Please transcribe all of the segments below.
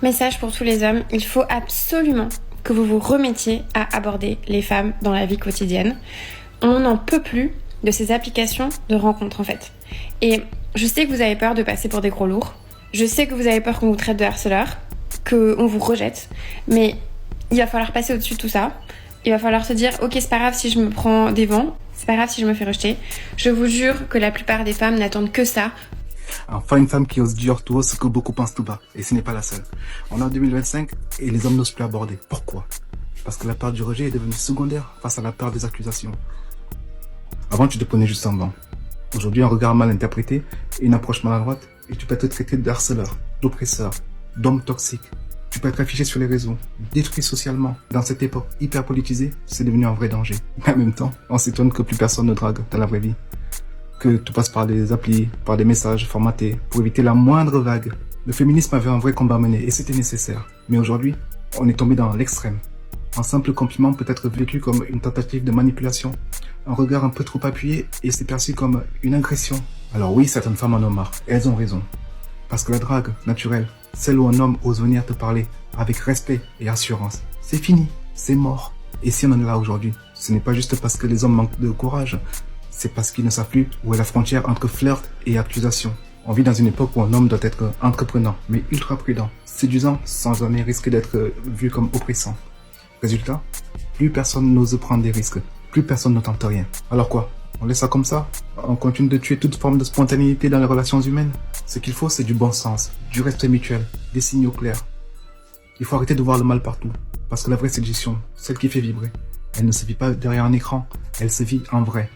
Message pour tous les hommes, il faut absolument que vous vous remettiez à aborder les femmes dans la vie quotidienne. On n'en peut plus de ces applications de rencontres en fait. Et je sais que vous avez peur de passer pour des gros lourds. Je sais que vous avez peur qu'on vous traite de harceleur, qu'on vous rejette. Mais il va falloir passer au-dessus de tout ça. Il va falloir se dire, ok, c'est pas grave si je me prends des vents. C'est pas grave si je me fais rejeter. Je vous jure que la plupart des femmes n'attendent que ça. Enfin, une femme qui ose dire tout haut ce que beaucoup pensent tout bas. Et ce n'est pas la seule. On est en 2025 et les hommes n'osent plus aborder. Pourquoi? Parce que la peur du rejet est devenue secondaire face à la peur des accusations. Avant, tu te prenais juste en vent. Aujourd'hui, un regard mal interprété et une approche maladroite, et tu peux être traité de harceleur, d'oppresseur, d'homme toxique. Tu peux être affiché sur les réseaux, détruit socialement. Dans cette époque hyper politisée, c'est devenu un vrai danger. Mais en même temps, on s'étonne que plus personne ne drague dans la vraie vie. Que tout passe par des applis, par des messages formatés, pour éviter la moindre vague. Le féminisme avait un vrai combat mené, et c'était nécessaire. Mais aujourd'hui, on est tombé dans l'extrême. Un simple compliment peut être vécu comme une tentative de manipulation. Un regard un peu trop appuyé, et c'est perçu comme une agression. Alors oui, certaines femmes en ont marre, et elles ont raison. Parce que la drague naturelle, celle où un homme ose venir te parler avec respect et assurance, c'est fini, c'est mort. Et si on en est là aujourd'hui, ce n'est pas juste parce que les hommes manquent de courage, c'est parce qu'ils ne savent plus où est la frontière entre flirt et accusation. On vit dans une époque où un homme doit être entreprenant, mais ultra prudent, séduisant sans jamais risquer d'être vu comme oppressant. Résultat, plus personne n'ose prendre des risques, plus personne ne tente rien. Alors quoi? On laisse ça comme ça? On continue de tuer toute forme de spontanéité dans les relations humaines? Ce qu'il faut, c'est du bon sens, du respect mutuel, des signaux clairs. Il faut arrêter de voir le mal partout, parce que la vraie séduction, celle qui fait vibrer, elle ne se vit pas derrière un écran, elle se vit en vrai.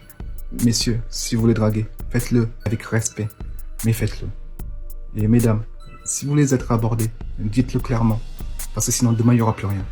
Messieurs, si vous voulez draguer, faites-le avec respect, mais faites-le. Et mesdames, si vous voulez être abordés, dites-le clairement, parce que sinon demain il n'y aura plus rien.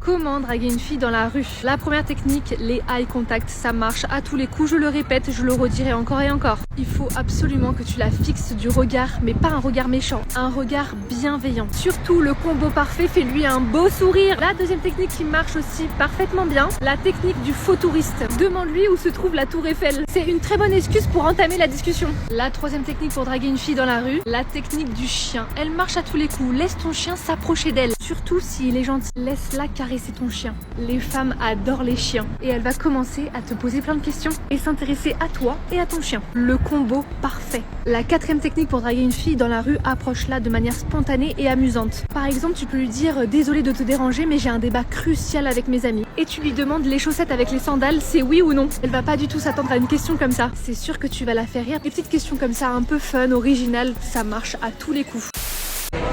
Comment draguer une fille dans la rue? La première technique, les eye contact, ça marche à tous les coups, je le répète, je le redirai encore et encore. Il faut absolument que tu la fixes du regard, mais pas un regard méchant, un regard bienveillant. Surtout, le combo parfait, fais-lui un beau sourire. La deuxième technique qui marche aussi parfaitement bien, la technique du faux touriste. Demande-lui où se trouve la tour Eiffel. C'est une très bonne excuse pour entamer la discussion. La troisième technique pour draguer une fille dans la rue, la technique du chien. Elle marche à tous les coups, laisse ton chien s'approcher d'elle. Surtout s'il est gentil, laisse-la caresser ton chien. Les femmes adorent les chiens et elle va commencer à te poser plein de questions et s'intéresser à toi et à ton chien. Le combo parfait. La quatrième technique pour draguer une fille dans la rue, approche-la de manière spontanée et amusante. Par exemple, tu peux lui dire « Désolé de te déranger, mais j'ai un débat crucial avec mes amis ». Et tu lui demandes les chaussettes avec les sandales, c'est oui ou non. Elle va pas du tout s'attendre à une question comme ça. C'est sûr que tu vas la faire rire. Des petites questions comme ça, un peu fun, originales, ça marche à tous les coups.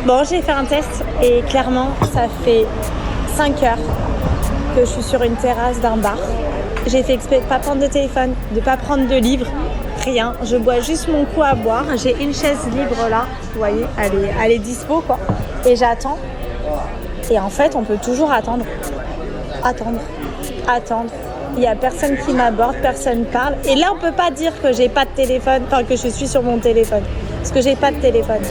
Bon, j'ai fait un test et clairement, ça fait 5 heures que je suis sur une terrasse d'un bar. J'ai fait exprès de ne pas prendre de téléphone, de ne pas prendre de livre, rien. Je bois juste mon coup à boire. J'ai une chaise libre là, vous voyez, elle est dispo quoi. Et j'attends. Et en fait, on peut toujours attendre. Attendre. Il n'y a personne qui m'aborde, personne parle. Et là, on ne peut pas dire que j'ai pas de téléphone, enfin que je suis sur mon téléphone. Parce que j'ai pas de téléphone.